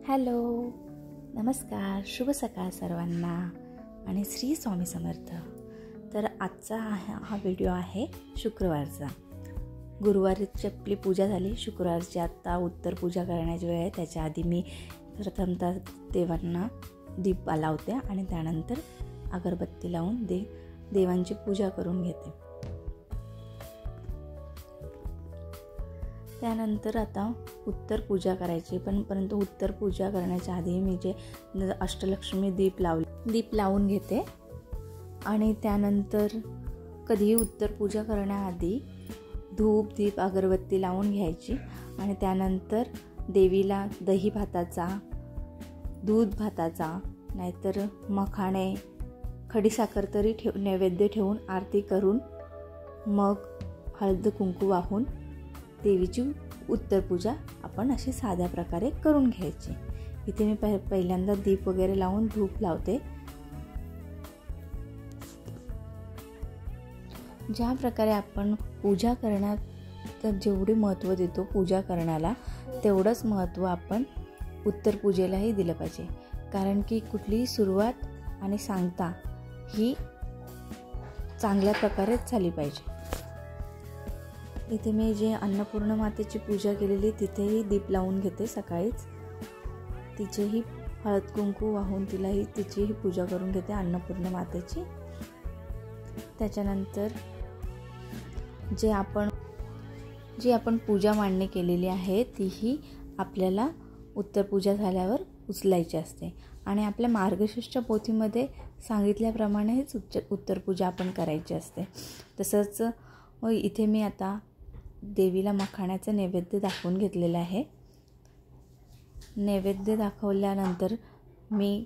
Hello, नमस्कार, शुभ सकाळ सर्वांना आणि श्री स्वामी समर्थ. तर आजचा हा व्हिडिओ आहे शुक्रवारचा. गुरुवारची आपली पूजा झाली, शुक्रवारची आत्ता उत्तर पूजा करण्याची वेळ आहे. त्याच्या आधी मी प्रथमतः देवांना दीप लावते आणि त्यानंतर अगरबत्ती लावून देवांची पूजा करून घेते. त्यानंतर आता उत्तर पूजा करायची, परंतु उत्तर पूजा करण्याच्या आधी मी जे अष्टलक्ष्मी दीप लावून घेते. आणि त्यानंतर कधीही उत्तर पूजा करण्याआधी धूप दीप अगरबत्ती लावून घ्यायची आणि त्यानंतर देवीला दही भाताचा, दूध भाताचा, नाहीतर मखाणे, खडीसाखर तरी नैवेद्य ठेवून आरती करून मग हळद कुंकू वाहून देवीची उत्तर पूजा आपण अशी साध्या प्रकारे करून घ्यायची. इथे मी पहिल्यांदा दीप वगैरे लावून धूप लावते. ज्या प्रकारे आपण पूजा करण्यात जेवढे महत्त्व देतो पूजा करण्याला, तेवढंच महत्त्व आपण उत्तर पूजेलाही दिलं पाहिजे. कारण की कुठलीही सुरुवात आणि सांगता ही चांगल्या प्रकारेच झाली पाहिजे. इथे मी जे अन्नपूर्ण मातेची पूजा केलेली तिथेही दीप लावून घेते. सकाळीच तिचेही हळद कुंकू वाहून तिचीही पूजा करून घेते अन्नपूर्ण मातेची. त्याच्यानंतर जी आपण पूजा मांडणी केलेली आहे तीही आपल्याला उत्तर पूजा झाल्यावर उचलायची असते आणि आपल्या मार्गशीर्ष पोथीमध्ये सांगितल्याप्रमाणेच उत्तर पूजा आपण करायची असते. तसंच इथे मी आता देवीला मखाण्याचं नैवेद्य दाखवून घेतलेलं आहे. नैवेद्य दाखवल्यानंतर मी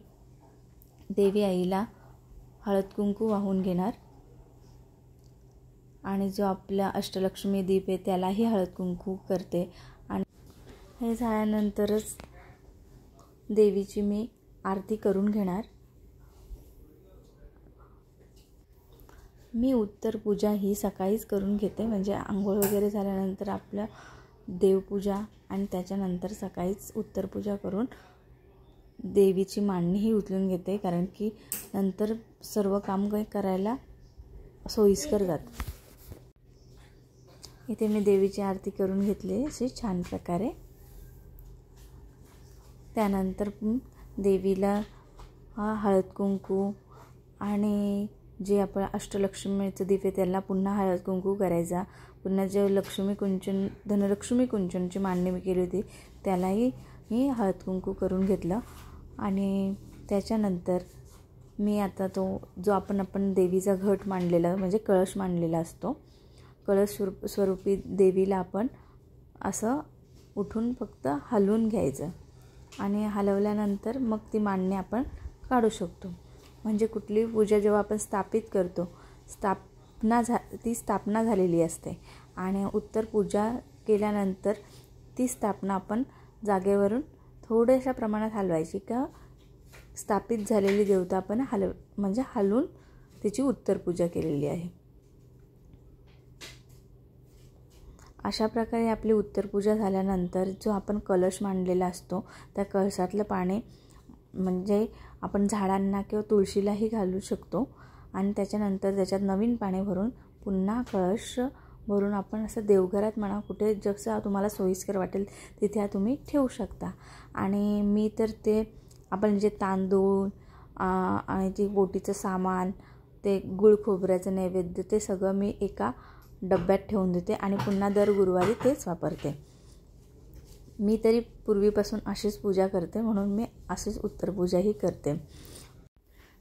देवी आईला हळद कुंकू वाहून घेणार आणि जो आपला अष्टलक्ष्मी दीप आहे त्यालाही हळद कुंकू करते. आणि हे झाल्यानंतरच देवीची मी आरती करून घेणार. मी उत्तर पूजा ही सकाळीच करून घेते, म्हणजे आंघोळ वगैरे झाल्यानंतर आपलं देवपूजा आणि त्याच्यानंतर सकाळीच उत्तर पूजा करून देवीची मांडणीही उचलून घेते. कारण की नंतर सर्व काम काही करायला सोयीस्कर जातं. इथे मी देवीची आरती करून घेतली अशी छान प्रकारे. त्यानंतर देवीला हळद कुंकू आणि जे आपण अष्टलक्ष्मीचं दीप आहे त्याला पुन्हा हळद कुंकू करायचा. पुन्हा जे धनलक्ष्मी कुंचनची मांडणी मी केली होती त्यालाही मी हळद कुंकू करून घेतलं. आणि त्याच्यानंतर मी आता जो आपण देवीचा घट मांडलेला म्हणजे कळश मांडलेला असतो, कळश स्वरूपी देवीला आपण असं उठून फक्त हलवून घ्यायचं आणि हलवल्यानंतर मग ती मांडणी आपण काढू शकतो. म्हणजे कुठली पूजा जेव्हा आपण स्थापित करतो ती स्थापना झालेली असते आणि उत्तर पूजा केल्यानंतर ती स्थापना आपण जागेवरून थोड्याशा प्रमाणात हलवायची का स्थापित झालेली देवता आपण हलवून तिची उत्तर पूजा केलेली आहे. अशा प्रकारे आपली उत्तर पूजा झाल्यानंतर जो आपण कलश मांडलेला असतो त्या कळशातलं पाणी म्हणजे आपण झाडांना किंवा तुळशीलाही घालू शकतो. आणि त्याच्यानंतर त्याच्यात नवीन पाणी भरून पुन्हा कळश भरून आपण असं देवघरात म्हणा कुठे जसं तुम्हाला सोयीस्कर वाटेल तिथे तुम्ही ठेवू शकता. आणि मी तर ते आपण जे तांदूळ आणि ते बोटीचं सामान, ते गुळ खोबऱ्याचं नैवेद्य, ते सगळं मी एका डब्यात ठेवून देते आणि पुन्हा दर गुरुवारी तेच वापरते. मी तरी पूर्वीपासून अशीच पूजा करते, म्हणून मी अशीच उत्तर पूजाही करते.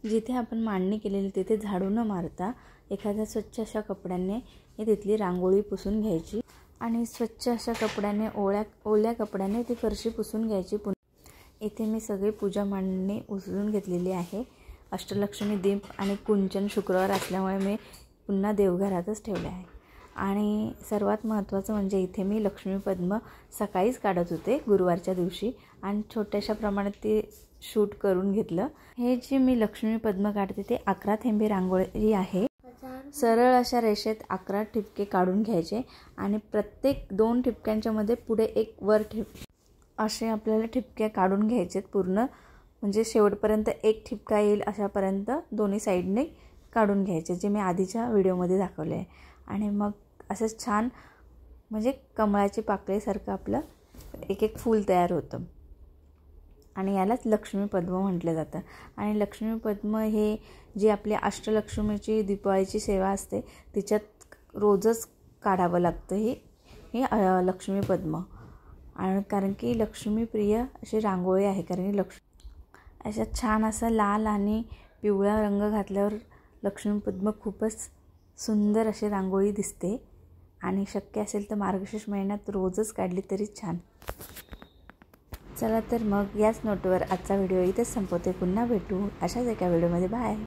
जिथे आपण मांडणी केलेली तिथे झाडू न मारता एखाद्या स्वच्छ अशा कपड्याने तिथली रांगोळी पुसून घ्यायची आणि स्वच्छ अशा कपड्याने ओल्या कपड्याने ती फरशी पुसून घ्यायची. इथे मी सगळी पूजा मांडणी उचलून घेतलेली आहे. अष्टलक्ष्मी दीप आणि कुंचन शुक्रवार असल्यामुळे मी पुन्हा देवघरातच ठेवले आहे. आणि सर्वात महत्त्वाचं म्हणजे इथे मी लक्ष्मी पद्म सकाळीच काढत होते गुरुवारच्या दिवशी आणि छोट्याशा प्रमाणात ते शूट करून घेतलं. हे जे मी लक्ष्मी पद्म काढते ते 11 थेंबे रांगोळी आहे. सरळ अशा रेषेत 11 ठिपके काढून घ्यायचे आणि प्रत्येक 2 ठिपक्यांच्या मध्ये पुढे एक वर असे आपल्याला ठिपके काढून घ्यायचे पूर्ण, म्हणजे शेवटपर्यंत एक ठिपका येईल अशापर्यंत दोन्ही साईडने काढून घ्यायचे, जे मी आधीच्या व्हिडिओमध्ये दाखवले आहे. आणि मग असं छान म्हणजे कमळाची पाकळीसारखं आपलं एक एक फूल तयार होतं. आणि यालाच लक्ष्मीपद्म म्हटलं जातं. आणि लक्ष्मीपद्म हे जी आपली अष्टलक्ष्मीची दिवाळीची सेवा असते तिच्यात रोजच काढावं लागतं हे लक्ष्मीपद्म. आणि कारण की लक्ष्मीप्रिय अशी रांगोळी आहे. कारण की अशा छान असा लाल आणि पिवळा रंग घातल्यावर लक्ष्मीपद्म खूपच सुंदर अशी रांगोळी दिसते. आणि शक्य असेल तर मार्गशीर्ष महिन्यात रोजच काढली तरी छान. चला तर मग याच नोटवर आजचा व्हिडिओ इथेच संपवते. पुन्हा भेटू अशाच एका व्हिडिओमध्ये. बाय.